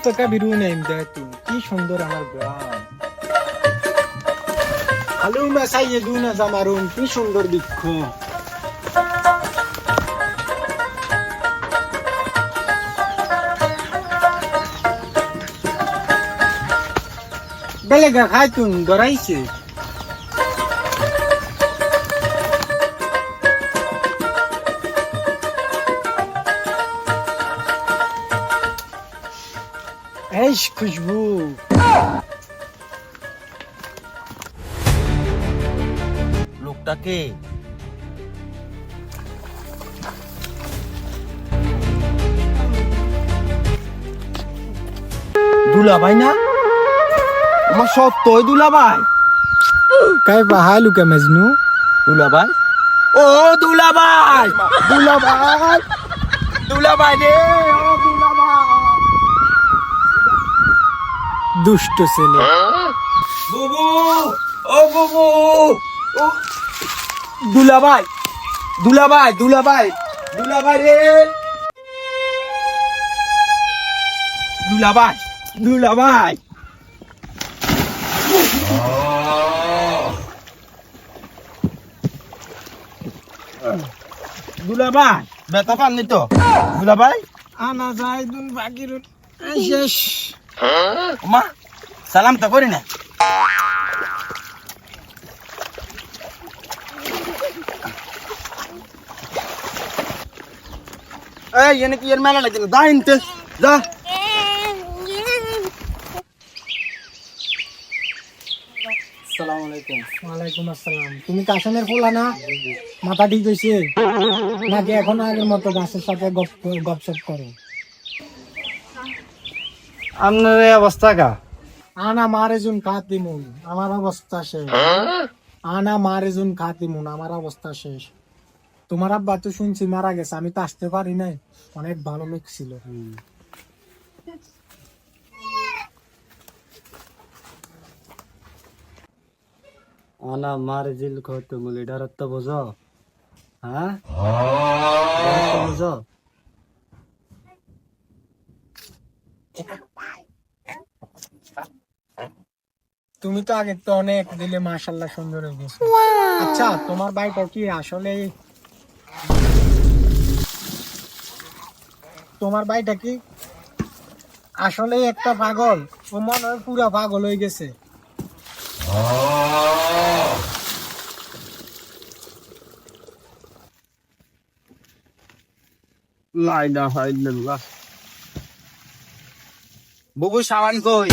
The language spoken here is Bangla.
থেকে বেরোয় নাই দেখ তুই কি সুন্দর আমার গ্রাম আলু মেসাইয়ে দু না জামারুন কি সুন্দর বৃক্ষ বেলেগা খাই তুন ধরাইছে এই খুশবু লোকটাকে দুলাভাই না আমার সত্যই দুলাভাই কাই বাহাই লুকে মজনু দুলাভাই ও দুলাভাই দুলাভাই দুলাভাই রে ও দুলাভাই দুষ্ট ছেলে বুবু ও বুবু ও দুলাভাই দুলাভাই দুলাভাই দুলাভাই রে দুলাভাই দুলাভাই দুলাভাই বেতা পাননি তো দুলাভাই আনা যায় দুন বাকির শেষ মা সালাম তো করি না এই এনে কি এর মেলা লাগে না দাইনতে যা আসসালামু আলাইকুম ওয়ালাইকুম আসসালাম তুমি কাশনের ফুলা না মাথা ঠিক হইছে নাকি এখন আগের মতো গাছের সাথে গপসপ করো আপনার এই অবস্থা কা আনা মারে জুন খাতিমুন আমার অবস্থা শেষ আনা মারে জুন খাতিমুন আমার অবস্থা শেষ তোমার আব্বা তো শুনছি মারা গেছে আমি তো আসতে পারি নাই অনেক ভালো লোক ছিল আনা মার জিল খতো মুলি ডরত তো বুঝো হ্যাঁ বুঝো তুমি তো আগে তো অনেক দিলে মাশাআল্লাহ সুন্দর হয়ে গেছে আচ্ছা তোমার ভাইটা কি আসলে তোমার ভাইটা কি আসলে একটা পাগল ও মনে হয় পুরা পাগল হয়ে গেছে লা ইলাহা ইল্লাল্লাহ বুবু সামান কই